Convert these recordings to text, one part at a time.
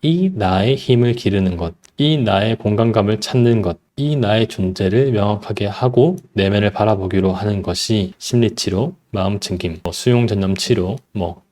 이 나의 힘을 기르는 것, 이 나의 공간감을 찾는 것, 이 나의 존재를 명확하게 하고 내면을 바라보기로 하는 것이 심리치료, 마음챙김, 수용전념치료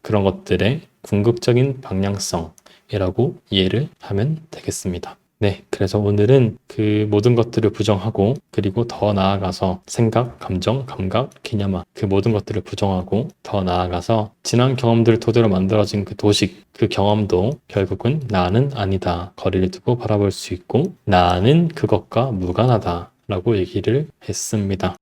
그런 것들의 궁극적인 방향성이라고 이해를 하면 되겠습니다. 네, 그래서 오늘은 그 모든 것들을 부정하고 그리고 더 나아가서 생각, 감정, 감각, 개념화 그 모든 것들을 부정하고 더 나아가서 지난 경험들을 토대로 만들어진 그 도식, 그 경험도 결국은 나는 아니다. 거리를 두고 바라볼 수 있고 나는 그것과 무관하다 라고 얘기를 했습니다.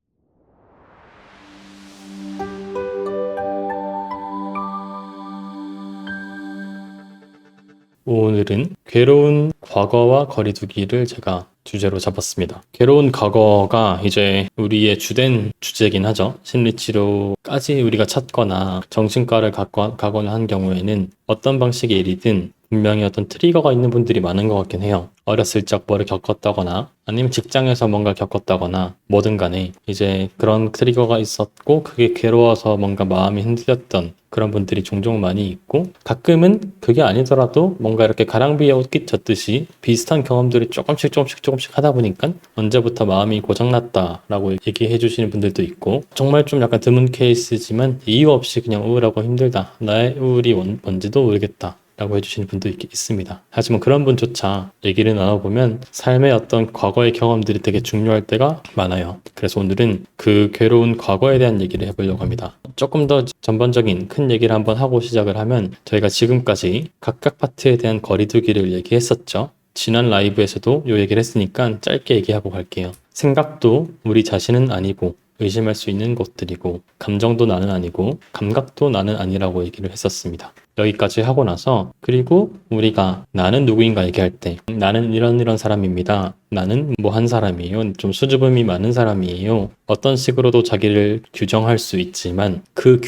오늘은 괴로운 과거와 거리두기를 제가 주제로 잡았습니다. 괴로운 과거가 이제 우리의 주된 주제긴 하죠. 심리치료까지 우리가 찾거나 정신과를 가거나 한 경우에는 어떤 방식의 일이든 분명히 어떤 트리거가 있는 분들이 많은 것 같긴 해요. 어렸을 적 뭐를 겪었다거나 아니면 직장에서 뭔가 겪었다거나 뭐든 간에 이제 그런 트리거가 있었고 그게 괴로워서 뭔가 마음이 흔들렸던 그런 분들이 종종 많이 있고 가끔은 그게 아니더라도 뭔가 이렇게 가랑비에 옷깃 젖듯이 비슷한 경험들이 조금씩 하다 보니까 언제부터 마음이 고장났다라고 얘기해 주시는 분들도 있고 정말 좀 약간 드문 케이스지만 이유 없이 그냥 우울하고 힘들다. 나의 우울이 뭔지도 모르겠다. 라고 해주시는 분도 있습니다. 하지만 그런 분조차 얘기를 나눠보면 삶의 어떤 과거의 경험들이 되게 중요할 때가 많아요. 그래서 오늘은 그 괴로운 과거에 대한 얘기를 해보려고 합니다. 조금 더 전반적인 큰 얘기를 한번 하고 시작을 하면 저희가 지금까지 각각 파트에 대한 거리두기를 얘기했었죠. 지난 라이브에서도 이 얘기를 했으니까 짧게 얘기하고 갈게요. 생각도 우리 자신은 아니고 의심할 수 있는 것들이고 감정도 나는 아니고 감각도 나는 아니라고 얘기를 했었습니다. 여기까지 하고 나서 그리고 우리가 나는 누구인가 얘기할 때 나는 이런 사람입니다. 나는 뭐 한 사람이에요. 좀 수줍음이 많은 사람이에요. 어떤 식으로도 자기를 규정할 수 있지만 그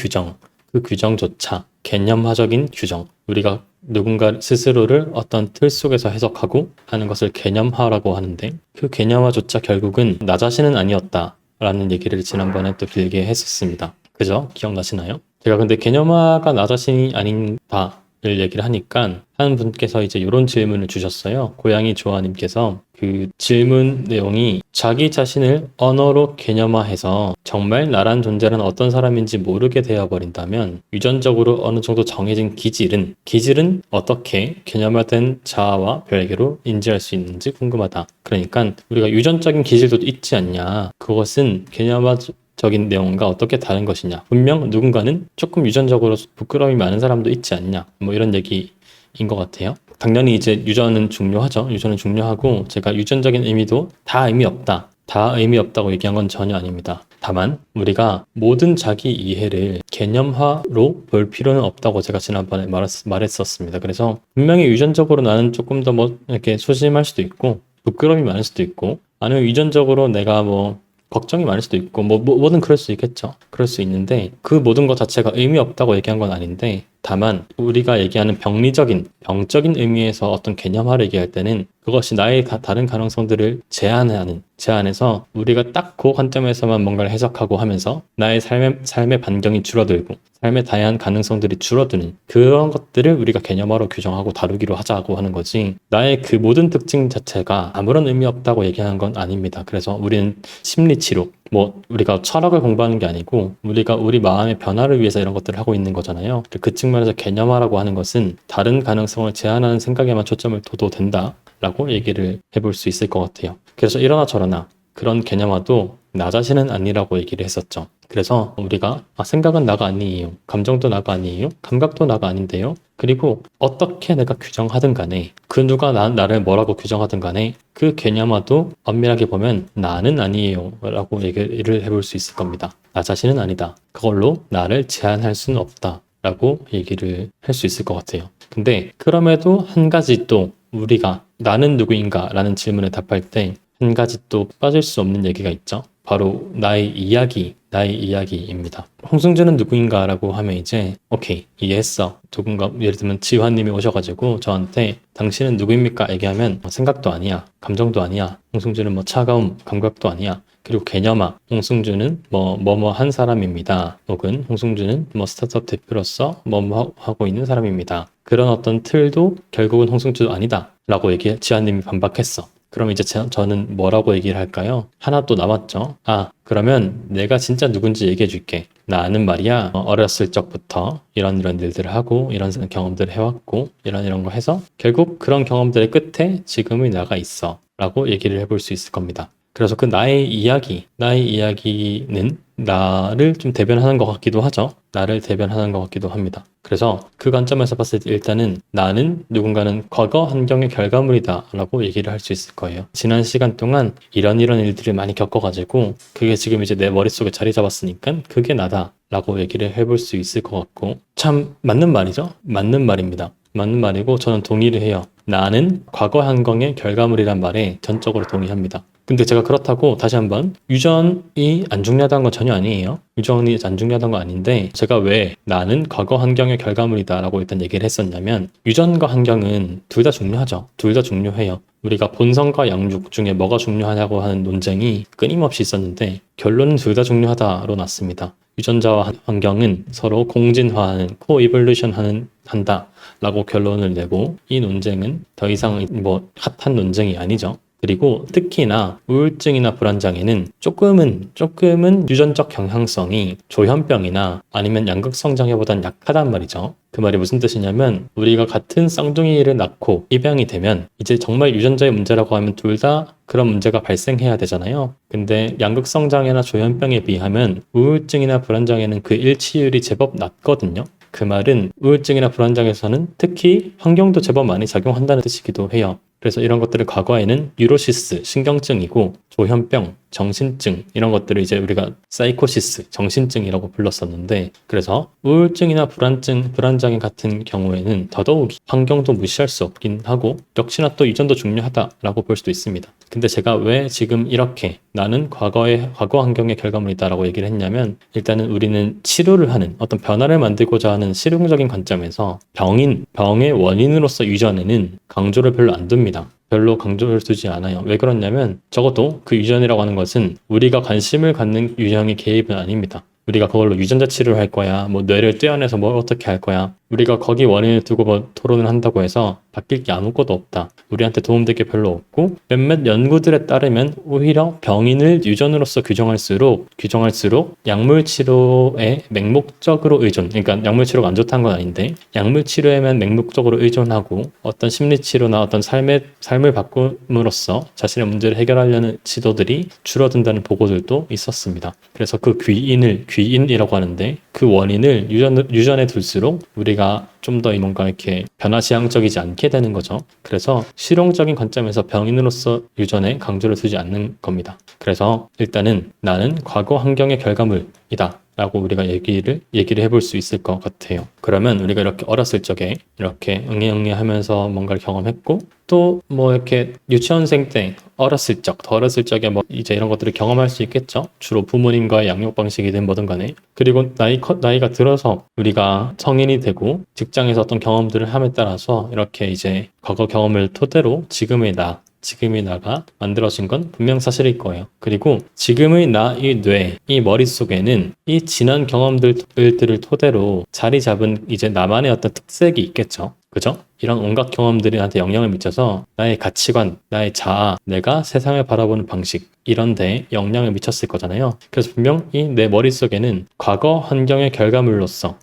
규정조차 개념화적인 규정 우리가 누군가 스스로를 어떤 틀 속에서 해석하고 하는 것을 개념화라고 하는데 그 개념화조차 결국은 나 자신은 아니었다 라는 얘기를 지난번에 또 길게 했었습니다. 그죠? 기억나시나요? 제가 근데 개념화가 나 자신이 아닌다를 얘기를 하니까 한 분께서 이제 이런 질문을 주셨어요. 고양이 조아님께서 그 질문 내용이 자기 자신을 언어로 개념화해서 정말 나란 존재는 어떤 사람인지 모르게 되어버린다면 유전적으로 어느 정도 정해진 기질은 어떻게 개념화된 자아와 별개로 인지할 수 있는지 궁금하다. 그러니까 우리가 유전적인 기질도 있지 않냐. 그것은 개념화적인 내용과 어떻게 다른 것이냐. 분명 누군가는 조금 유전적으로 부끄러움이 많은 사람도 있지 않냐. 뭐 이런 얘기인 것 같아요. 당연히 이제 유전은 중요하죠. 유전은 중요하고 제가 유전적인 의미도 다 의미 없다고 얘기한 건 전혀 아닙니다. 다만 우리가 모든 자기 이해를 개념화로 볼 필요는 없다고 제가 지난번에 말했었습니다. 그래서 분명히 유전적으로 나는 조금 더 이렇게 소심할 수도 있고 부끄러움이 많을 수도 있고 아니면 유전적으로 내가 걱정이 많을 수도 있고 뭐든 그럴 수 있겠죠. 그럴 수 있는데 그 모든 것 자체가 의미 없다고 얘기한 건 아닌데 다만 우리가 얘기하는 병적인 의미에서 어떤 개념화를 얘기할 때는 그것이 나의 다른 가능성들을 제한해서 우리가 딱 그 관점에서만 뭔가를 해석하고 하면서 나의 삶의 반경이 줄어들고 삶의 다양한 가능성들이 줄어드는 그런 것들을 우리가 개념화로 규정하고 다루기로 하자고 하는 거지 나의 그 모든 특징 자체가 아무런 의미 없다고 얘기하는 건 아닙니다. 그래서 우리는 심리치료 우리가 철학을 공부하는 게 아니고 우리가 우리 마음의 변화를 위해서 이런 것들을 하고 있는 거잖아요. 그 측면에서 개념화라고 하는 것은 다른 가능성을 제한하는 생각에만 초점을 둬도 된다라고 얘기를 해볼 수 있을 것 같아요. 그래서 이러나 저러나 그런 개념화도 나 자신은 아니라고 얘기를 했었죠. 그래서 우리가 생각은 나가 아니에요. 감정도 나가 아니에요. 감각도 나가 아닌데요. 그리고 어떻게 내가 규정하든 간에 그 누가 나를 뭐라고 규정하든 간에 그 개념화도 엄밀하게 보면 나는 아니에요 라고 얘기를 해볼 수 있을 겁니다. 나 자신은 아니다. 그걸로 나를 제한할 수는 없다 라고 얘기를 할 수 있을 것 같아요. 근데 그럼에도 한 가지 또 우리가 나는 누구인가 라는 질문에 답할 때 한 가지 또 빠질 수 없는 얘기가 있죠. 바로 나의 이야기입니다. 홍승준은 누구인가 라고 하면 이제 오케이 이해했어. 누군가 예를 들면 지환님이 오셔가지고 저한테 당신은 누구입니까? 얘기하면 생각도 아니야. 감정도 아니야. 홍승준은 차가움, 감각도 아니야. 그리고 개념화, 홍승준은 뭐뭐 한 사람입니다. 혹은 홍승준은 스타트업 대표로서 뭐뭐 하고 있는 사람입니다. 그런 어떤 틀도 결국은 홍승준도 아니다 라고 지아님이 반박했어. 그럼 이제 저는 뭐라고 얘기를 할까요? 하나 또 남았죠. 그러면 내가 진짜 누군지 얘기해 줄게. 나는 말이야, 어렸을 적부터 이런 일들을 하고, 이런 경험들을 해왔고, 이런 거 해서, 결국 그런 경험들의 끝에 지금의 나가 있어. 라고 얘기를 해볼 수 있을 겁니다. 그래서 그 나의 이야기는 나를 좀 대변하는 것 같기도 하죠. 나를 대변하는 것 같기도 합니다. 그래서 그 관점에서 봤을 때 일단은 나는 누군가는 과거 환경의 결과물이다 라고 얘기를 할 수 있을 거예요. 지난 시간 동안 이런 일들을 많이 겪어가지고 그게 지금 이제 내 머릿속에 자리 잡았으니까 그게 나다 라고 얘기를 해볼 수 있을 것 같고, 참 맞는 말이죠. 맞는 말입니다. 맞는 말이고 저는 동의를 해요. 나는 과거 환경의 결과물이란 말에 전적으로 동의합니다. 근데 제가 그렇다고 다시 한번 유전이 안 중요하다는 건 전혀 아니에요. 유전이 안 중요하다는 건 아닌데, 제가 왜 나는 과거 환경의 결과물이다 라고 일단 얘기를 했었냐면, 유전과 환경은 둘 다 중요하죠. 둘 다 중요해요. 우리가 본성과 양육 중에 뭐가 중요하냐고 하는 논쟁이 끊임없이 있었는데 결론은 둘 다 중요하다로 났습니다. 유전자와 환경은 서로 공진화하는, 코이볼루션 한다 라고 결론을 내고, 이 논쟁은 더 이상 핫한 논쟁이 아니죠. 그리고 특히나 우울증이나 불안장애는 조금은 유전적 경향성이 조현병이나 아니면 양극성 장애보단 약하단 말이죠. 그 말이 무슨 뜻이냐면, 우리가 같은 쌍둥이를 낳고 입양이 되면 이제 정말 유전자의 문제라고 하면 둘 다 그런 문제가 발생해야 되잖아요. 근데 양극성 장애나 조현병에 비하면 우울증이나 불안장애는 그 일치율이 제법 낮거든요. 그 말은 우울증이나 불안장애에서는 특히 환경도 제법 많이 작용한다는 뜻이기도 해요. 그래서 이런 것들을 과거에는 뉴로시스, 신경증이고, 조현병, 정신증, 이런 것들을 이제 우리가 사이코시스, 정신증이라고 불렀었는데, 그래서 우울증이나 불안장애 같은 경우에는 더더욱 환경도 무시할 수 없긴 하고, 역시나 또 유전도 중요하다라고 볼 수도 있습니다. 근데 제가 왜 지금 이렇게 나는 과거 환경의 결과물이다라고 얘기를 했냐면, 일단은 우리는 치료를 하는, 어떤 변화를 만들고자 하는 실용적인 관점에서 병의 원인으로서 유전에는 강조를 별로 안 둡니다. 별로 강조를 두지 않아요. 왜 그러냐면, 적어도 그 유전이라고 하는 것은 우리가 관심을 갖는 유형의 개입은 아닙니다. 우리가 그걸로 유전자 치료를 할 거야, 뇌를 떼어내서 뭘 어떻게 할 거야, 우리가 거기 원인을 두고 토론을 한다고 해서 바뀔 게 아무것도 없다. 우리한테 도움될 게 별로 없고, 몇몇 연구들에 따르면 오히려 병인을 유전으로서 규정할수록 약물 치료에 맹목적으로 그러니까 약물 치료가 안 좋다는 건 아닌데, 약물 치료에만 맹목적으로 의존하고 어떤 심리 치료나 어떤 삶을 바꿈으로써 자신의 문제를 해결하려는 시도들이 줄어든다는 보고들도 있었습니다. 그래서 그 귀인이라고 하는데, 그 원인을 유전에 둘수록 우리가 좀 더 뭔가 이렇게 변화지향적이지 않게 되는 거죠. 그래서 실용적인 관점에서 병인으로서 유전에 강조를 두지 않는 겁니다. 그래서 일단은 나는 과거 환경의 결과물이다 라고 우리가 얘기를 해볼 수 있을 것 같아요. 그러면 우리가 이렇게 어렸을 적에 이렇게 응애응애 하면서 뭔가를 경험했고, 또 이렇게 유치원생 때 더 어렸을 적에 이제 이런 것들을 경험할 수 있겠죠. 주로 부모님과의 양육 방식이든 뭐든 간에. 그리고 나이가 들어서 우리가 성인이 되고 직장에서 어떤 경험들을 함에 따라서 이렇게 이제 과거 경험을 토대로 지금의 나가 만들어진 건 분명 사실일 거예요. 그리고 지금의 이 뇌, 이 머릿속에는 이 지난 경험들을 토대로 자리 잡은 이제 나만의 어떤 특색이 있겠죠. 그죠? 이런 온갖 경험들이 나한테 영향을 미쳐서 나의 가치관, 나의 자아, 내가 세상을 바라보는 방식, 이런 데 영향을 미쳤을 거잖아요. 그래서 분명 내 머릿속에는 과거 환경의 결과물로서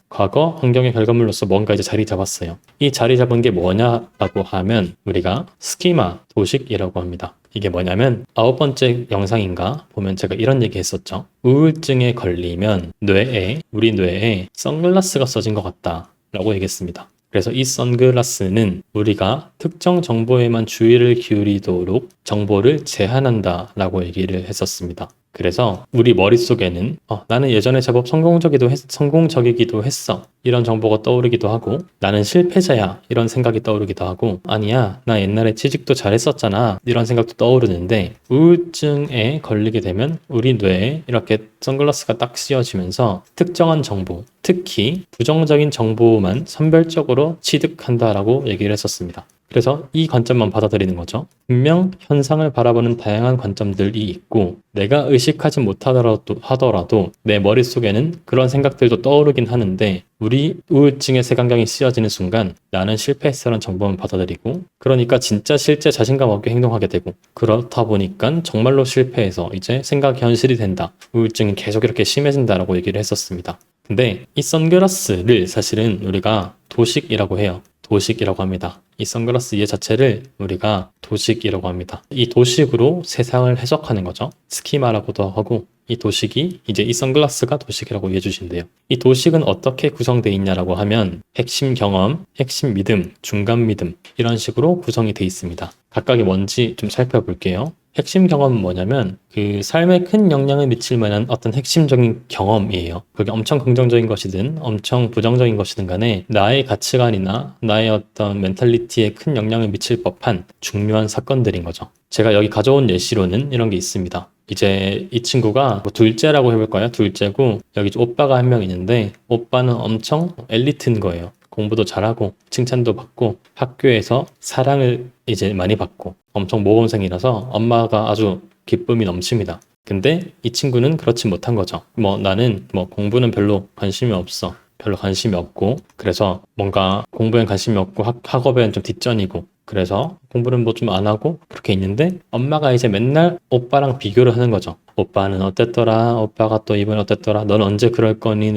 뭔가 이제 자리 잡았어요. 이 자리 잡은 게 뭐냐라고 하면 우리가 스키마, 도식이라고 합니다. 이게 뭐냐면 9번째 영상인가 보면 제가 이런 얘기 했었죠. 우울증에 걸리면 우리 뇌에 선글라스가 써진 것 같다 라고 얘기했습니다. 그래서 이 선글라스는 우리가 특정 정보에만 주의를 기울이도록 정보를 제한한다 라고 얘기를 했었습니다. 그래서 우리 머릿속에는 나는 예전에 제법 성공적이기도 했어, 이런 정보가 떠오르기도 하고, 나는 실패자야, 이런 생각이 떠오르기도 하고, 아니야, 나 옛날에 취직도 잘했었잖아, 이런 생각도 떠오르는데, 우울증에 걸리게 되면 우리 뇌에 이렇게 선글라스가 딱 씌워지면서 특정한 정보, 특히 부정적인 정보만 선별적으로 취득한다라고 얘기를 했었습니다. 그래서 이 관점만 받아들이는 거죠. 분명 현상을 바라보는 다양한 관점들이 있고 내가 의식하지 못하더라도 내 머릿속에는 그런 생각들도 떠오르긴 하는데 우리 우울증의 색안경이 씌워지는 순간 나는 실패했어라는 정보만 받아들이고 그러니까 진짜 실제 자신감 없게 행동하게 되고 그렇다 보니까 정말로 실패해서 이제 생각이 현실이 된다. 우울증이 계속 이렇게 심해진다라고 얘기를 했었습니다. 근데 이 선글라스를 사실은 우리가 도식이라고 해요. 도식이라고 합니다. 이 선글라스 얘 자체를 우리가 도식이라고 합니다. 이 도식으로 세상을 해석하는 거죠. 스키마라고도 하고 이 도식이 이제 이 선글라스가 도식이라고 이해해 주신대요. 이 도식은 어떻게 구성되어 있냐라고 하면 핵심 경험, 핵심 믿음, 중간 믿음 이런 식으로 구성이 되어 있습니다. 각각이 뭔지 좀 살펴볼게요. 핵심 경험은 뭐냐면 그 삶에 큰 영향을 미칠 만한 어떤 핵심적인 경험이에요. 그게 엄청 긍정적인 것이든 엄청 부정적인 것이든 간에 나의 가치관이나 나의 어떤 멘탈리티에 큰 영향을 미칠 법한 중요한 사건들인 거죠. 제가 여기 가져온 예시로는 이런 게 있습니다. 이제 이 친구가 뭐 둘째라고 해볼까요? 둘째고 여기 오빠가 한 명 있는데 오빠는 엄청 엘리트인 거예요. 공부도 잘하고 칭찬도 받고 학교에서 사랑을 이제 많이 받고 엄청 모범생이라서 엄마가 아주 기쁨이 넘칩니다. 근데 이 친구는 그렇지 못한 거죠. 뭐 나는 뭐 공부는 별로 관심이 없어. 별로 관심이 없고 그래서 뭔가 공부엔 관심이 없고 학업엔 좀 뒷전이고 그래서 공부는 뭐 좀 안 하고 그렇게 있는데 엄마가 이제 맨날 오빠랑 비교를 하는 거죠. 오빠는 어땠더라? 오빠가 또 이번에 어땠더라? 넌 언제 그럴 거니?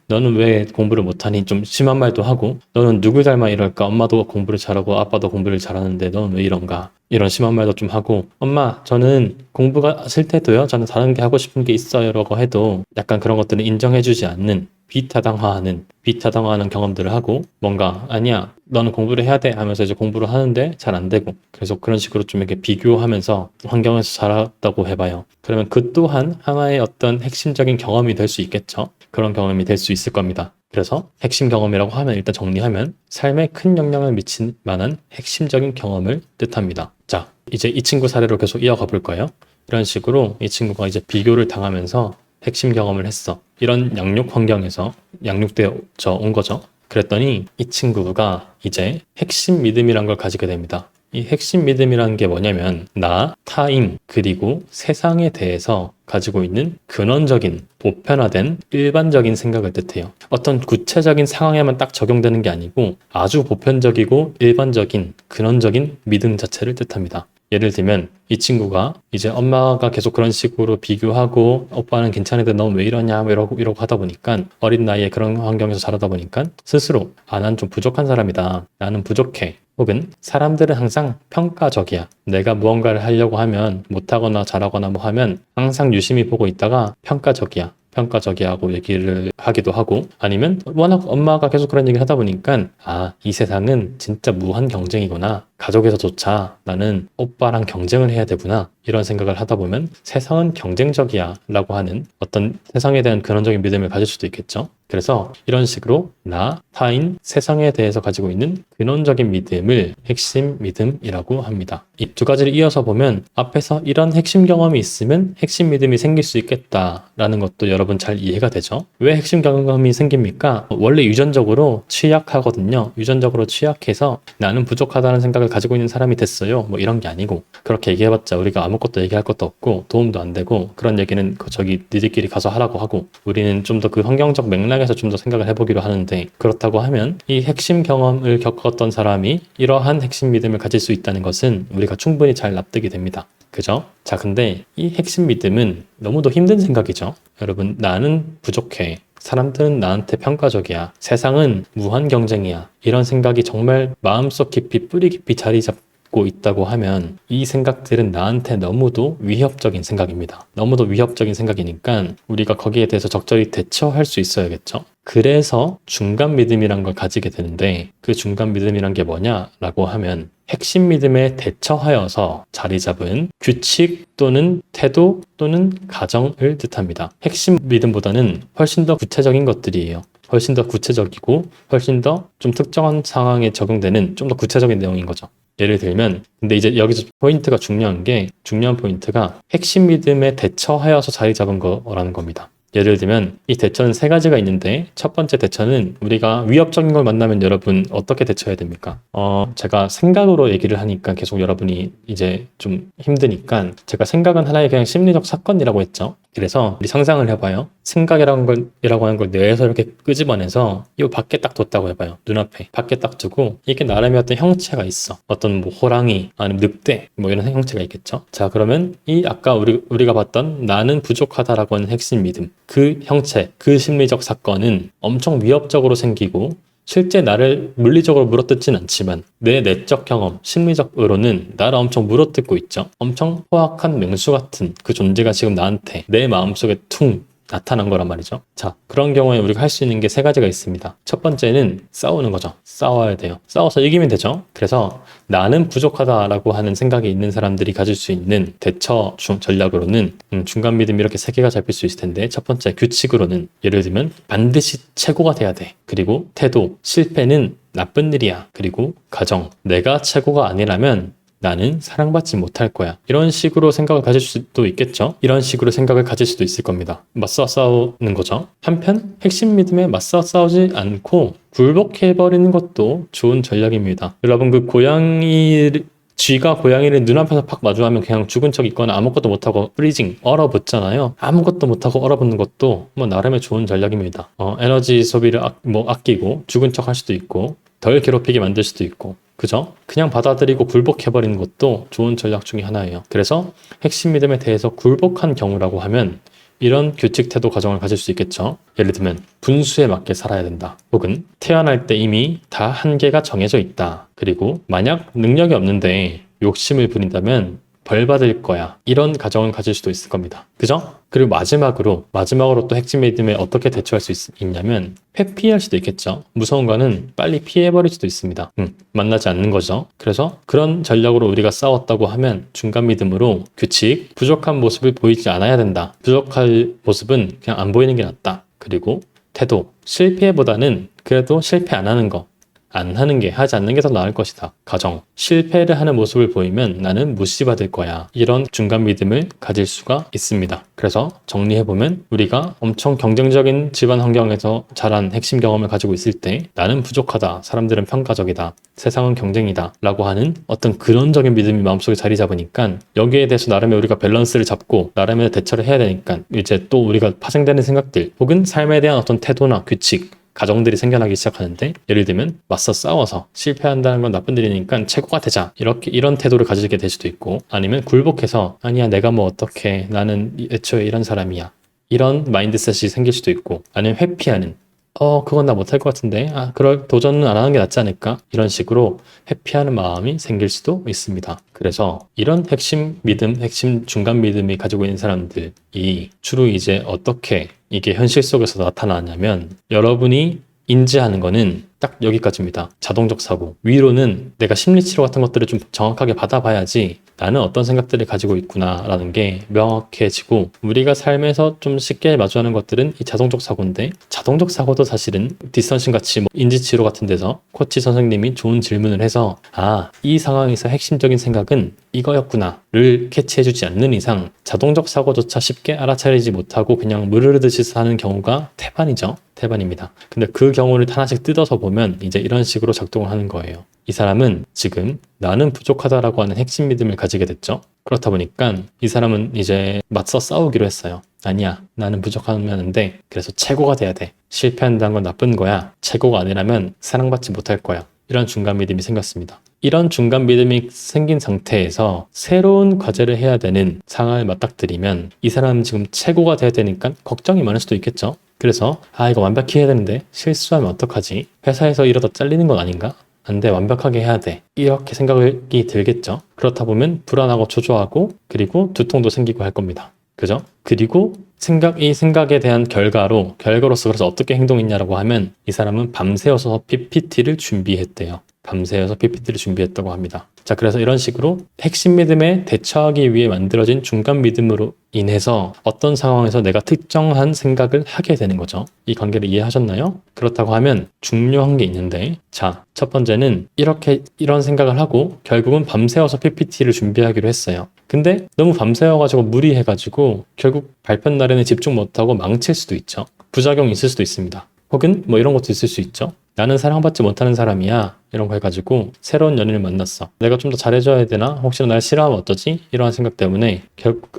너는 왜 공부를 못하니? 좀 심한 말도 하고 너는 누굴 닮아 이럴까? 엄마도 공부를 잘하고 아빠도 공부를 잘하는데 넌 왜 이런가? 이런 심한 말도 좀 하고 엄마 저는 공부가 싫대도요. 저는 다른 게 하고 싶은 게 있어요 라고 해도 약간 그런 것들을 인정해주지 않는 비타당화하는 경험들을 하고 뭔가 아니야 너는 공부를 해야 돼 하면서 이제 공부를 하는데 잘 안 되고 계속 그런 식으로 좀 이렇게 비교하면서 환경에서 자랐다고 해봐요. 그러면 그 또한 하나의 어떤 핵심적인 경험이 될 수 있겠죠. 그런 경험이 될 수 있을 겁니다. 그래서 핵심 경험이라고 하면 일단 정리하면 삶에 큰 영향을 미칠 만한 핵심적인 경험을 뜻합니다. 자, 이제 이 친구 사례로 계속 이어가 볼 거예요. 이런 식으로 이 친구가 이제 비교를 당하면서 핵심 경험을 했어. 이런 양육 환경에서 양육되어 온 거죠. 그랬더니 이 친구가 이제 핵심 믿음이란 걸 가지게 됩니다. 이 핵심 믿음이라는 게 뭐냐면 나, 타인, 그리고 세상에 대해서 가지고 있는 근원적인, 보편화된 일반적인 생각을 뜻해요. 어떤 구체적인 상황에만 딱 적용되는 게 아니고 아주 보편적이고 일반적인, 근원적인 믿음 자체를 뜻합니다. 예를 들면 이 친구가 이제 엄마가 계속 그런 식으로 비교하고 오빠는 괜찮은데 넌 왜 이러냐 이러고 하다 보니까 어린 나이에 그런 환경에서 자라다 보니까 스스로 난 좀 부족한 사람이다. 나는 부족해. 혹은 사람들은 항상 평가적이야. 내가 무언가를 하려고 하면 못하거나 잘하거나 뭐 하면 항상 유심히 보고 있다가 평가적이야고 얘기를 하기도 하고 아니면 워낙 엄마가 계속 그런 얘기를 하다 보니까 이 세상은 진짜 무한 경쟁이구나. 가족에서조차 나는 오빠랑 경쟁을 해야 되구나. 이런 생각을 하다 보면 세상은 경쟁적이야 라고 하는 어떤 세상에 대한 근원적인 믿음을 가질 수도 있겠죠. 그래서 이런 식으로 나, 타인, 세상에 대해서 가지고 있는 근원적인 믿음을 핵심 믿음이라고 합니다. 이 두 가지를 이어서 보면 앞에서 이런 핵심 경험이 있으면 핵심 믿음이 생길 수 있겠다라는 것도 여러분 잘 이해가 되죠. 왜 핵심 경험이 생깁니까? 원래 유전적으로 취약하거든요. 유전적으로 취약해서 나는 부족하다는 생각을 가지고 있는 사람이 됐어요. 뭐 이런 게 아니고 그렇게 얘기해봤자 우리가 아무것도 얘기할 것도 없고 도움도 안 되고 그런 얘기는 저기 니들끼리 가서 하라고 하고 우리는 좀 더 그 환경적 맥락에서 좀 더 생각을 해보기로 하는데 그렇다고 하면 이 핵심 경험을 겪었던 사람이 이러한 핵심 믿음을 가질 수 있다는 것은 우리가 충분히 잘 납득이 됩니다. 그죠? 자, 근데 이 핵심 믿음은 너무도 힘든 생각이죠. 여러분, 나는 부족해. 사람들은 나한테 평가적이야. 세상은 무한 경쟁이야. 이런 생각이 정말 마음속 깊이 뿌리 깊이 자리 잡고 있다고 하면 이 생각들은 나한테 너무도 위협적인 생각입니다. 너무도 위협적인 생각이니까 우리가 거기에 대해서 적절히 대처할 수 있어야겠죠. 그래서 중간 믿음이란 걸 가지게 되는데 그 중간 믿음이란 게 뭐냐라고 하면 핵심 믿음에 대처하여서 자리 잡은 규칙 또는 태도 또는 가정을 뜻합니다. 핵심 믿음보다는 훨씬 더 구체적인 것들이에요. 훨씬 더 구체적이고 훨씬 더 좀 특정한 상황에 적용되는 좀 더 구체적인 내용인 거죠. 예를 들면 근데 이제 여기서 중요한 포인트가 핵심 믿음에 대처하여서 자리 잡은 거라는 겁니다. 예를 들면 이 대처는 세 가지가 있는데 첫 번째 대처는 우리가 위협적인 걸 만나면 여러분 어떻게 대처해야 됩니까? 제가 생각으로 얘기를 하니까 계속 여러분이 이제 좀 힘드니까 제가 생각은 하나의 그냥 심리적 사건이라고 했죠. 그래서 우리 상상을 해봐요. 생각이라고 하는 걸 뇌에서 이렇게 끄집어내서 이 밖에 딱 뒀다고 해봐요. 눈앞에 밖에 딱 두고 이게 나름의 어떤 형체가 있어. 어떤 뭐 호랑이 아니면 늑대 뭐 이런 형체가 있겠죠. 자, 그러면 이 아까 우리가 봤던 나는 부족하다라고 하는 핵심 믿음, 그 형체, 그 심리적 사건은 엄청 위협적으로 생기고 실제 나를 물리적으로 물어뜯진 않지만 내 내적 경험, 심리적으로는 나를 엄청 물어뜯고 있죠. 엄청 포악한 맹수 같은 그 존재가 지금 나한테 내 마음속에 퉁 나타난 거란 말이죠. 자, 그런 경우에 우리가 할 수 있는 게 세 가지가 있습니다. 첫 번째는 싸우는 거죠. 싸워야 돼요. 싸워서 이기면 되죠. 그래서 나는 부족하다라고 하는 생각이 있는 사람들이 가질 수 있는 대처 전략으로는 중간 믿음이 이렇게 세 개가 잡힐 수 있을 텐데, 첫 번째 규칙으로는 예를 들면 반드시 최고가 돼야 돼. 그리고 태도, 실패는 나쁜 일이야. 그리고 가정, 내가 최고가 아니라면 나는 사랑받지 못할 거야. 이런 식으로 생각을 가질 수도 있겠죠. 이런 식으로 생각을 가질 수도 있을 겁니다. 맞서 싸우는 거죠. 한편 핵심 믿음에 맞서 싸우지 않고 굴복해버리는 것도 좋은 전략입니다. 여러분, 그 쥐가 고양이를 눈앞에서 팍 마주하면 그냥 죽은 척 있거나 아무것도 못하고 프리징, 얼어붙잖아요. 아무것도 못하고 얼어붙는 것도 뭐 나름의 좋은 전략입니다. 에너지 소비를 아끼고 죽은 척 할 수도 있고 덜 괴롭히게 만들 수도 있고, 그죠? 그냥 받아들이고 굴복해버리는 것도 좋은 전략 중에 하나예요. 그래서 핵심 믿음에 대해서 굴복한 경우라고 하면 이런 규칙 태도 과정을 가질 수 있겠죠. 예를 들면 분수에 맞게 살아야 된다. 혹은 태어날 때 이미 다 한계가 정해져 있다. 그리고 만약 능력이 없는데 욕심을 부린다면 벌 받을 거야. 이런 가정을 가질 수도 있을 겁니다. 그죠? 그리고 마지막으로 또 핵심 믿음에 어떻게 대처할 수 있냐면 회피할 수도 있겠죠. 무서운 거는 빨리 피해버릴 수도 있습니다. 만나지 않는 거죠. 그래서 그런 전략으로 우리가 싸웠다고 하면 중간 믿음으로 규칙, 부족한 모습을 보이지 않아야 된다. 부족할 모습은 그냥 안 보이는 게 낫다. 그리고 태도, 실패보다는 그래도 실패 안 하는 거, 하지 않는 게 더 나을 것이다. 가정, 실패를 하는 모습을 보이면 나는 무시받을 거야. 이런 중간 믿음을 가질 수가 있습니다. 그래서 정리해보면 우리가 엄청 경쟁적인 집안 환경에서 자란 핵심 경험을 가지고 있을 때 나는 부족하다, 사람들은 평가적이다, 세상은 경쟁이다 라고 하는 어떤 근원적인 믿음이 마음속에 자리 잡으니까 여기에 대해서 나름의 우리가 밸런스를 잡고 나름의 대처를 해야 되니까 이제 또 우리가 파생되는 생각들 혹은 삶에 대한 어떤 태도나 규칙, 가정들이 생겨나기 시작하는데, 예를 들면 맞서 싸워서 실패한다는 건 나쁜 일이니까 최고가 되자, 이런 태도를 가지게 될 수도 있고, 아니면 굴복해서 아니야 내가 뭐 어떻게, 나는 애초에 이런 사람이야, 이런 마인드셋이 생길 수도 있고, 아니면 회피하는 그건 나 못할 것 같은데 그럴 도전은 안 하는 게 낫지 않을까, 이런 식으로 회피하는 마음이 생길 수도 있습니다. 그래서 이런 핵심 믿음, 핵심 중간 믿음이 가지고 있는 사람들이 주로 이제 어떻게 이게 현실 속에서 나타나냐면, 여러분이 인지하는 거는 딱 여기까지입니다. 자동적 사고. 위로는 내가 심리치료 같은 것들을 좀 정확하게 받아봐야지 나는 어떤 생각들을 가지고 있구나라는 게 명확해지고, 우리가 삶에서 좀 쉽게 마주하는 것들은 이 자동적 사고인데, 자동적 사고도 사실은 디스턴션 같이 인지치료 같은 데서 코치 선생님이 좋은 질문을 해서 이 상황에서 핵심적인 생각은 이거였구나를 캐치해주지 않는 이상 자동적 사고조차 쉽게 알아차리지 못하고 그냥 물 흐르듯이 사는 경우가 태반입니다. 근데 그 경우를 하나씩 뜯어서 보면 이제 이런 식으로 작동을 하는 거예요. 이 사람은 지금 나는 부족하다라고 하는 핵심 믿음을 가지게 됐죠. 그렇다 보니까 이 사람은 이제 맞서 싸우기로 했어요. 아니야, 나는 부족하면 안 돼. 그래서 최고가 돼야 돼. 실패한다는 건 나쁜 거야. 최고가 아니라면 사랑받지 못할 거야. 이런 중간 믿음이 생겼습니다. 이런 중간 믿음이 생긴 상태에서 새로운 과제를 해야 되는 상황을 맞닥뜨리면 이 사람은 지금 최고가 돼야 되니까 걱정이 많을 수도 있겠죠. 그래서 이거 완벽히 해야 되는데 실수하면 어떡하지? 회사에서 이러다 잘리는 건 아닌가? 안 돼, 완벽하게 해야 돼. 이렇게 생각이 들겠죠. 그렇다 보면 불안하고 초조하고, 그리고 두통도 생기고 할 겁니다. 그죠? 그리고 이 생각에 대한 결과로서 그래서 어떻게 행동했냐라고 하면 이 사람은 밤새워서 PPT를 준비했대요. 밤새워서 PPT를 준비했다고 합니다. 자, 그래서 이런 식으로 핵심 믿음에 대처하기 위해 만들어진 중간 믿음으로 인해서 어떤 상황에서 내가 특정한 생각을 하게 되는 거죠. 이 관계를 이해하셨나요? 그렇다고 하면 중요한 게 있는데, 자, 첫 번째는 이런 생각을 하고 결국은 밤새워서 PPT를 준비하기로 했어요. 근데 너무 밤새워가지고 무리해가지고 결국 발표 날에는 집중 못하고 망칠 수도 있죠. 부작용이 있을 수도 있습니다. 혹은 뭐 이런 것도 있을 수 있죠. 나는 사랑받지 못하는 사람이야, 이런 거 해가지고 새로운 연인을 만났어. 내가 좀 더 잘해줘야 되나? 혹시나 날 싫어하면 어떠지? 이러한 생각 때문에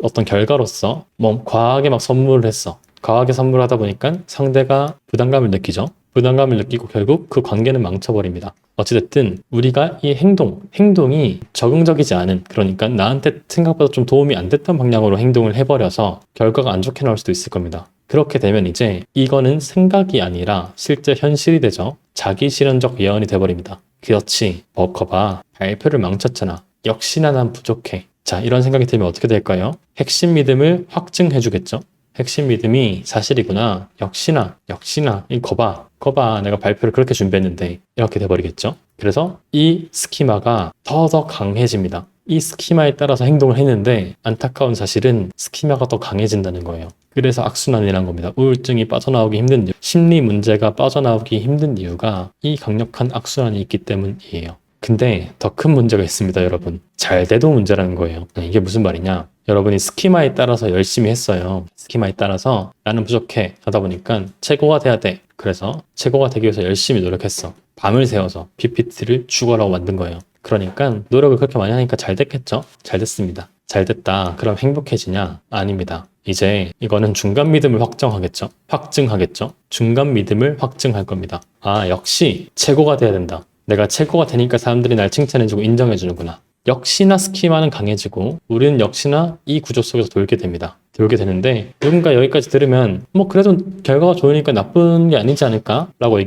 어떤 결과로서 뭐 과하게 막 선물을 했어. 과하게 선물하다 보니까 상대가 부담감을 느끼죠. 부담감을 느끼고 결국 그 관계는 망쳐버립니다. 어찌됐든 우리가 이 행동이 적응적이지 않은, 그러니까 나한테 생각보다 좀 도움이 안 됐던 방향으로 행동을 해버려서 결과가 안 좋게 나올 수도 있을 겁니다. 그렇게 되면 이제 이거는 생각이 아니라 실제 현실이 되죠. 자기 실현적 예언이 돼버립니다. 그렇지, 버커봐, 발표를 망쳤잖아. 역시나 난 부족해. 자, 이런 생각이 들면 어떻게 될까요? 핵심 믿음을 확증해주겠죠. 핵심 믿음이 사실이구나. 역시나 이 거봐 내가 발표를 그렇게 준비했는데, 이렇게 돼버리겠죠. 그래서 이 스키마가 더 강해집니다. 이 스키마에 따라서 행동을 했는데 안타까운 사실은 스키마가 더 강해진다는 거예요. 그래서 악순환이라는 겁니다. 우울증이 빠져나오기 힘든 이유, 심리 문제가 빠져나오기 힘든 이유가 이 강력한 악순환이 있기 때문이에요. 근데 더 큰 문제가 있습니다, 여러분. 잘 돼도 문제라는 거예요. 이게 무슨 말이냐? 여러분이 스키마에 따라서 열심히 했어요. 스키마에 따라서 나는 부족해 하다 보니까 최고가 돼야 돼. 그래서 최고가 되기 위해서 열심히 노력했어. 밤을 새워서 PPT를 죽어라고 만든 거예요. 그러니까 노력을 그렇게 많이 하니까 잘 됐겠죠? 잘 됐습니다. 잘 됐다. 그럼 행복해지냐? 아닙니다. 이제 이거는 중간 믿음을 확증하겠죠? 중간 믿음을 확증할 겁니다. 아, 역시 최고가 돼야 된다. 내가 최고가 되니까 사람들이 날 칭찬해주고 인정해주는구나. 역시나 스키마는 강해지고 우리는 역시나 이 구조 속에서 돌게 됩니다. 돌게 되는데 누군가 여기까지 들으면 뭐 그래도 결과가 좋으니까 나쁜 게 아니지 않을까? 라고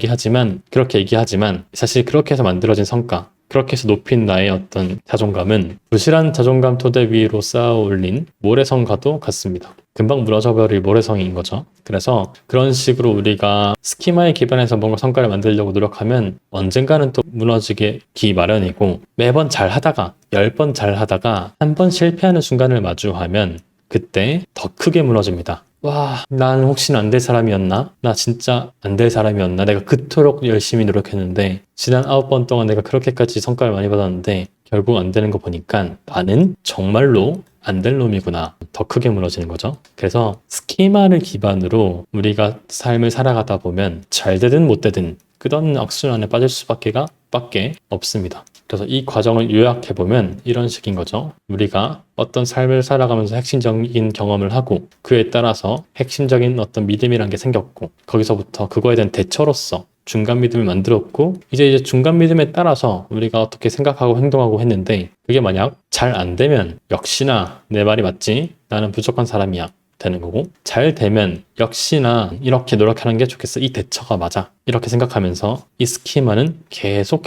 그렇게 얘기하지만 사실 그렇게 해서 만들어진 성과, 그렇게 해서 높인 나의 어떤 자존감은 부실한 자존감 토대 위로 쌓아 올린 모래성과도 같습니다. 금방 무너져버릴 모래성인 거죠. 그래서 그런 식으로 우리가 스키마에 기반해서 뭔가 성과를 만들려고 노력하면 언젠가는 또 무너지기 마련이고, 매번 잘하다가 10번 잘하다가 한 번 실패하는 순간을 마주하면 그때 더 크게 무너집니다. 와, 난 혹시나 안 될 사람이었나? 나 진짜 안 될 사람이었나? 내가 그토록 열심히 노력했는데 지난 9번 동안 내가 그렇게까지 성과를 많이 받았는데 결국 안 되는 거 보니까 나는 정말로 안 될 놈이구나. 더 크게 무너지는 거죠. 그래서 스키마를 기반으로 우리가 삶을 살아가다 보면 잘 되든 못 되든 끝없는 악순환에 빠질 수밖에 없습니다. 그래서 이 과정을 요약해보면 이런 식인 거죠. 우리가 어떤 삶을 살아가면서 핵심적인 경험을 하고 그에 따라서 핵심적인 어떤 믿음이란 게 생겼고, 거기서부터 그거에 대한 대처로서 중간 믿음을 만들었고, 이제 중간 믿음에 따라서 우리가 어떻게 생각하고 행동하고 했는데, 그게 만약 잘 안 되면 역시나 내 말이 맞지? 나는 부족한 사람이야. 되는 거고, 잘 되면 역시나 이렇게 노력하는 게 좋겠어. 이 대처가 맞아. 이렇게 생각하면서 이 스키마는 계속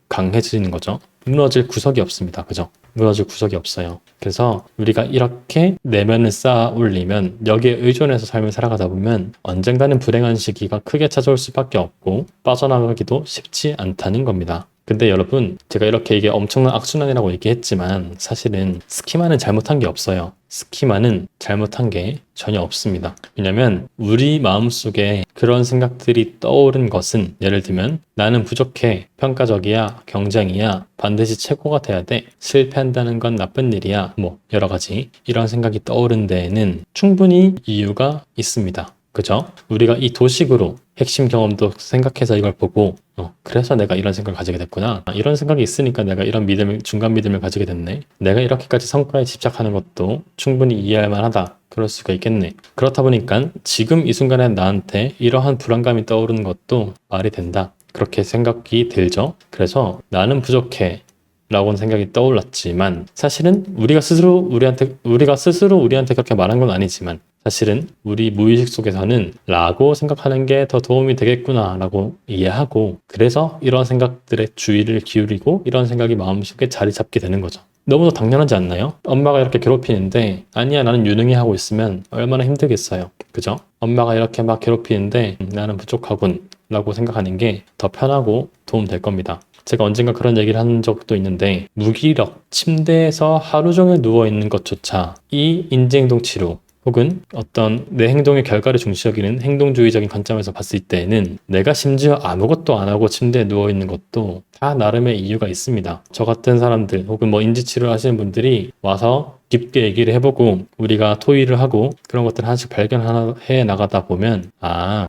강해지는 거죠. 무너질 구석이 없습니다. 그죠? 무너질 구석이 없어요. 그래서 우리가 이렇게 내면을 쌓아 올리면, 여기에 의존해서 삶을 살아가다 보면 언젠가는 불행한 시기가 크게 찾아올 수밖에 없고 빠져나가기도 쉽지 않다는 겁니다. 근데 여러분, 제가 이렇게 이게 엄청난 악순환이라고 얘기했지만 사실은 스키마는 잘못한 게 없어요. 스키마는 잘못한 게 전혀 없습니다. 왜냐면 우리 마음속에 그런 생각들이 떠오른 것은, 예를 들면 나는 부족해, 평가적이야, 경쟁이야, 반드시 최고가 돼야 돼, 실패한다는 건 나쁜 일이야, 뭐 여러 가지 이런 생각이 떠오른 데에는 충분히 이유가 있습니다. 그죠? 우리가 이 도식으로 핵심 경험도 생각해서 이걸 보고 그래서 내가 이런 생각을 가지게 됐구나. 이런 생각이 있으니까 내가 이런 중간 믿음을 가지게 됐네. 내가 이렇게까지 성과에 집착하는 것도 충분히 이해할 만하다. 그럴 수가 있겠네. 그렇다 보니까 지금 이 순간에 나한테 이러한 불안감이 떠오르는 것도 말이 된다. 그렇게 생각이 들죠. 그래서 나는 부족해 라고는 생각이 떠올랐지만, 사실은 우리가 스스로 우리한테 그렇게 말한 건 아니지만, 사실은 우리 무의식 속에서는 라고 생각하는 게 더 도움이 되겠구나 라고 이해하고, 그래서 이런 생각들에 주의를 기울이고 이런 생각이 마음속에 자리 잡게 되는 거죠. 너무도 당연하지 않나요? 엄마가 이렇게 괴롭히는데 아니야 나는 유능히 하고 있으면 얼마나 힘들겠어요. 그죠? 엄마가 이렇게 막 괴롭히는데 나는 부족하군 라고 생각하는 게 더 편하고 도움 될 겁니다. 제가 언젠가 그런 얘기를 한 적도 있는데 무기력, 침대에서 하루 종일 누워있는 것조차 이 인지행동 치료 혹은 어떤 내 행동의 결과를 중시 여기는 행동주의적인 관점에서 봤을 때는 내가 심지어 아무것도 안 하고 침대에 누워있는 것도 다 나름의 이유가 있습니다. 저 같은 사람들 혹은 뭐 인지치료를 하시는 분들이 와서 깊게 얘기를 해보고 우리가 토의를 하고 그런 것들을 하나씩 발견해 나가다 보면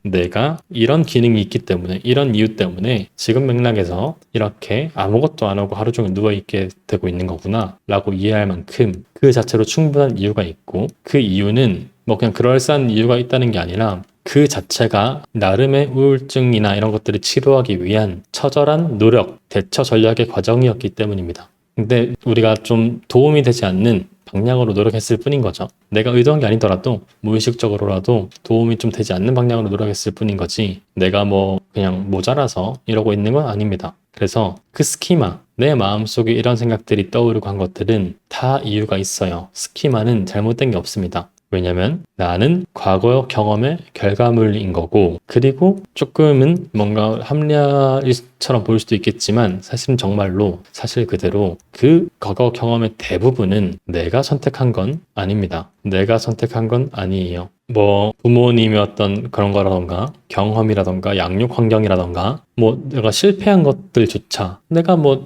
내가 이런 기능이 있기 때문에 이런 이유 때문에 지금 맥락에서 이렇게 아무것도 안 하고 하루 종일 누워있게 되고 있는 거구나 라고 이해할 만큼 그 자체로 충분한 이유가 있고 그 이유는 뭐 그냥 그럴싸한 이유가 있다는 게 아니라 그 자체가 나름의 우울증이나 이런 것들을 치료하기 위한 처절한 노력, 대처 전략의 과정이었기 때문입니다. 근데 우리가 좀 도움이 되지 않는 방향으로 노력했을 뿐인 거죠. 내가 의도한 게 아니더라도 무의식적으로라도 도움이 좀 되지 않는 방향으로 노력했을 뿐인 거지 내가 뭐 그냥 모자라서 이러고 있는 건 아닙니다. 그래서 그 스키마, 내 마음속에 이런 생각들이 떠오르고 한 것들은 다 이유가 있어요. 스키마는 잘못된 게 없습니다. 왜냐면 나는 과거 경험의 결과물인 거고 그리고 조금은 뭔가 합리화처럼 보일 수도 있겠지만 사실은 정말로 사실 그대로 그 과거 경험의 대부분은 내가 선택한 건 아닙니다. 내가 선택한 건 아니에요. 뭐 부모님의 어떤 그런 거라던가 경험이라던가 양육 환경이라던가 뭐 내가 실패한 것들조차 내가 뭐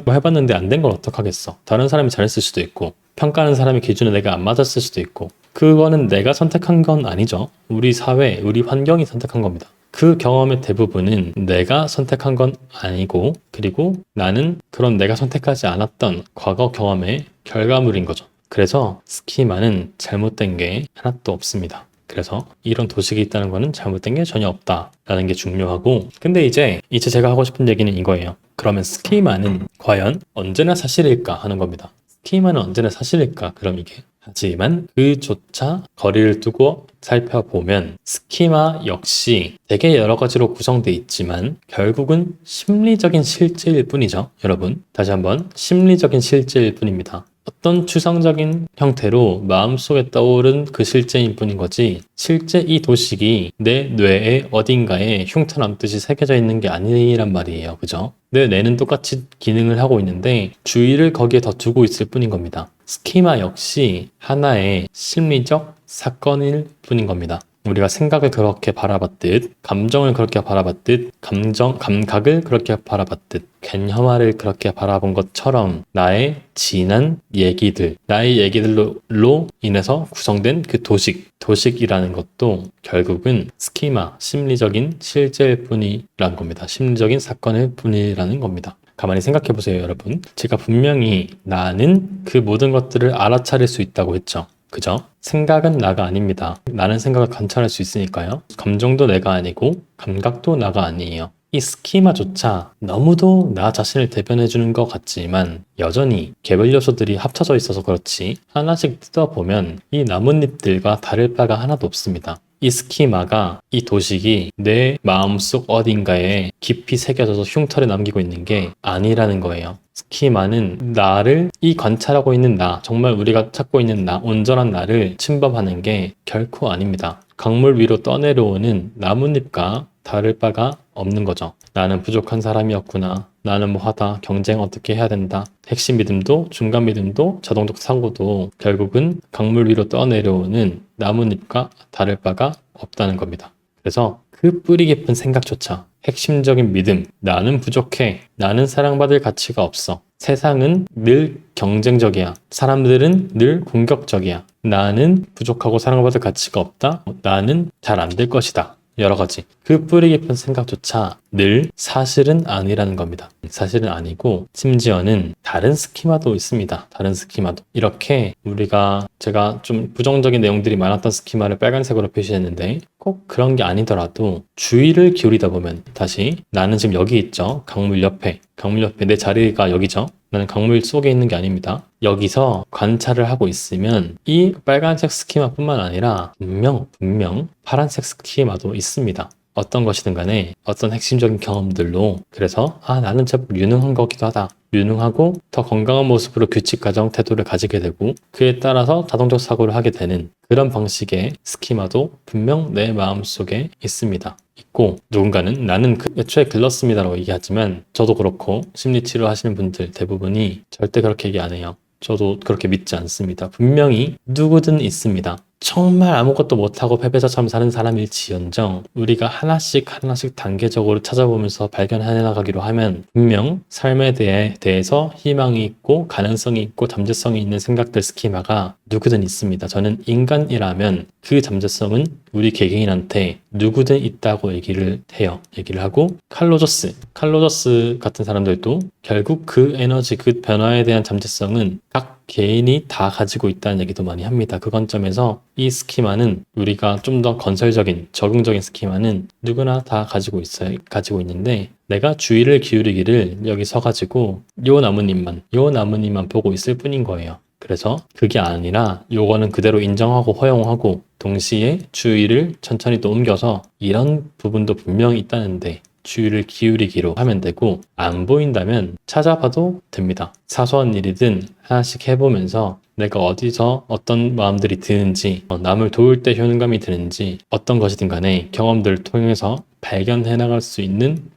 해봤는데 안 된 걸 어떡하겠어. 다른 사람이 잘했을 수도 있고 평가하는 사람의 기준에 내가 안 맞았을 수도 있고 그거는 내가 선택한 건 아니죠. 우리 사회, 우리 환경이 선택한 겁니다. 그 경험의 대부분은 내가 선택한 건 아니고 그리고 나는 그런 내가 선택하지 않았던 과거 경험의 결과물인 거죠. 그래서 스키마는 잘못된 게 하나도 없습니다. 그래서 이런 도식이 있다는 거는 잘못된 게 전혀 없다라는 게 중요하고 근데 이제 제가 하고 싶은 얘기는 이거예요. 그러면 스키마는 과연 언제나 사실일까 하는 겁니다. 스키마는 언제나 사실일까? 그럼 이게 하지만 그조차 거리를 두고 살펴보면 스키마 역시 되게 여러 가지로 구성되어 있지만 결국은 심리적인 실제일 뿐이죠. 여러분 다시 한번 심리적인 실제일 뿐입니다. 어떤 추상적인 형태로 마음속에 떠오른 그 실제인 뿐인 거지 실제 이 도식이 내 뇌의 어딘가에 흉터 남듯이 새겨져 있는 게 아니란 말이에요. 그죠? 내 뇌는 똑같이 기능을 하고 있는데 주의를 거기에 더 두고 있을 뿐인 겁니다. 스키마 역시 하나의 심리적 사건일 뿐인 겁니다. 우리가 생각을 그렇게 바라봤듯, 감정을 그렇게 바라봤듯, 감각을 그렇게 바라봤듯, 개념화를 그렇게 바라본 것처럼 나의 지난 얘기들, 나의 얘기들로 인해서 구성된 그 도식이라는 것도 결국은 스키마, 심리적인 실제일 뿐이라는 겁니다. 심리적인 사건일 뿐이라는 겁니다. 가만히 생각해 보세요, 여러분. 제가 분명히 나는 그 모든 것들을 알아차릴 수 있다고 했죠. 그죠? 생각은 나가 아닙니다. 나는 생각을 관찰할 수 있으니까요. 감정도 내가 아니고 감각도 나가 아니에요. 이 스키마조차 너무도 나 자신을 대변해주는 것 같지만 여전히 개별 요소들이 합쳐져 있어서 그렇지 하나씩 뜯어보면 이 나뭇잎들과 다를 바가 하나도 없습니다. 이 스키마가, 이 도식이 내 마음속 어딘가에 깊이 새겨져서 흉터를 남기고 있는 게 아니라는 거예요. 스키마는 나를, 이 관찰하고 있는 나, 정말 우리가 찾고 있는 나, 온전한 나를 침범하는 게 결코 아닙니다. 강물 위로 떠내려오는 나뭇잎과 다를 바가 없는 거죠. 나는 부족한 사람이었구나. 나는 뭐 하다 경쟁 어떻게 해야 된다. 핵심 믿음도 중간 믿음도 자동적 사고도 결국은 강물 위로 떠내려오는 나뭇잎과 다를 바가 없다는 겁니다. 그래서 그 뿌리 깊은 생각조차 핵심적인 믿음, 나는 부족해, 나는 사랑받을 가치가 없어, 세상은 늘 경쟁적이야, 사람들은 늘 공격적이야, 나는 부족하고 사랑받을 가치가 없다, 나는 잘 안 될 것이다. 여러 가지 그 뿌리 깊은 생각조차 늘 사실은 아니라는 겁니다. 사실은 아니고 심지어는 다른 스키마도 있습니다. 다른 스키마도 이렇게 제가 좀 부정적인 내용들이 많았던 스키마를 빨간색으로 표시했는데 꼭 그런 게 아니더라도 주의를 기울이다 보면 다시 나는 지금 여기 있죠. 강물 옆에 내 자리가 여기죠. 나는 강물 속에 있는 게 아닙니다. 여기서 관찰을 하고 있으면 이 빨간색 스키마뿐만 아니라 분명 파란색 스키마도 있습니다. 어떤 것이든 간에 어떤 핵심적인 경험들로 그래서 나는 제법 유능한 거기도 하다. 유능하고 더 건강한 모습으로 규칙 가정 태도를 가지게 되고 그에 따라서 자동적 사고를 하게 되는 그런 방식의 스키마도 분명 내 마음속에 있습니다. 있고 누군가는 나는 애초에 글렀습니다라고 얘기하지만 저도 그렇고 심리치료 하시는 분들 대부분이 절대 그렇게 얘기 안 해요. 저도 그렇게 믿지 않습니다. 분명히 누구든 있습니다. 정말 아무것도 못하고 패배자처럼 사는 사람일지언정 우리가 하나씩 단계적으로 찾아보면서 발견해 나가기로 하면 분명 삶에 대해서 희망이 있고 가능성이 있고 잠재성이 있는 생각들 스키마가 누구든 있습니다. 저는 인간이라면 그 잠재성은 우리 개개인한테 누구든 있다고 얘기를 해요. 얘기를 하고 칼로저스 같은 사람들도 결국 그 에너지, 그 변화에 대한 잠재성은 각 개인이 다 가지고 있다는 얘기도 많이 합니다. 그 관점에서 이 스키마는 우리가 좀 더 건설적인, 적응적인 스키마는 누구나 다 가지고 있는데 내가 주의를 기울이기를 여기 서가지고 요 나뭇잎만 보고 있을 뿐인 거예요. 그래서 그게 아니라 요거는 그대로 인정하고 허용하고 동시에 주의를 천천히 또 옮겨서 이런 부분도 분명히 있다는데 주의를 기울이기로 하면 되고 안 보인다면 찾아봐도 됩니다. 사소한 일이든 하나씩 해보면서 내가 어디서 어떤 마음들이 드는지 남을 도울 때 효능감이 드는지 어떤 것이든 간에 경험들을 통해서 발견해 나갈 수 있는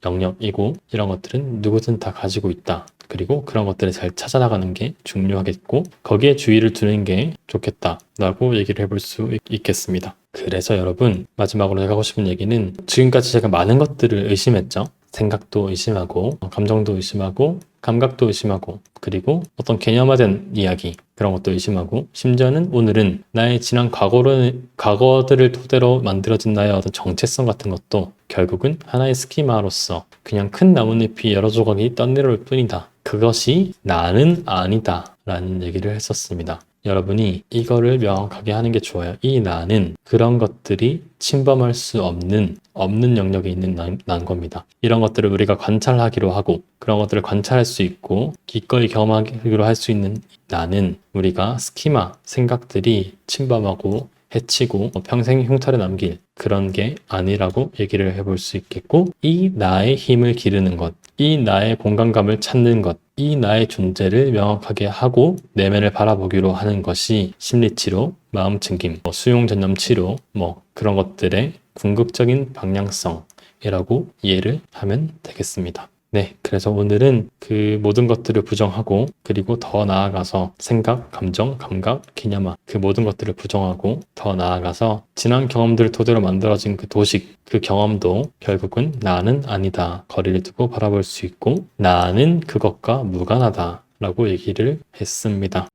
영역이고 이런 것들은 누구든 다 가지고 있다. 그리고 그런 것들을 잘 찾아나가는 게 중요하겠고 거기에 주의를 두는 게 좋겠다라고 얘기를 해볼 수 있겠습니다. 그래서 여러분 마지막으로 제가 하고 싶은 얘기는 지금까지 제가 많은 것들을 의심했죠. 생각도 의심하고 감정도 의심하고 감각도 의심하고 그리고 어떤 개념화된 이야기 그런 것도 의심하고 심지어는 오늘은 나의 지난 과거들을 토대로 만들어진 나의 어떤 정체성 같은 것도 결국은 하나의 스키마로서 그냥 큰 나뭇잎이 여러 조각이 떠내려올 뿐이다. 그것이 나는 아니다 라는 얘기를 했었습니다. 여러분이 이거를 명확하게 하는 게 좋아요. 이 나는 그런 것들이 침범할 수 없는 영역에 있는 난 겁니다. 이런 것들을 우리가 관찰하기로 하고 그런 것들을 관찰할 수 있고 기꺼이 경험하기로 할 수 있는 나는 우리가 스키마, 생각들이 침범하고 해치고 평생 흉터를 남길 그런 게 아니라고 얘기를 해볼 수 있겠고 이 나의 힘을 기르는 것, 이 나의 공간감을 찾는 것, 이 나의 존재를 명확하게 하고 내면을 바라보기로 하는 것이 심리치료, 마음챙김, 수용 전념 치료 그런 것들의 궁극적인 방향성이라고 이해를 하면 되겠습니다. 네, 그래서 오늘은 그 모든 것들을 부정하고 그리고 더 나아가서 생각, 감정, 감각, 개념화 그 모든 것들을 부정하고 더 나아가서 지난 경험들을 토대로 만들어진 그 도식, 그 경험도 결국은 나는 아니다. 거리를 두고 바라볼 수 있고 나는 그것과 무관하다. 라고 얘기를 했습니다.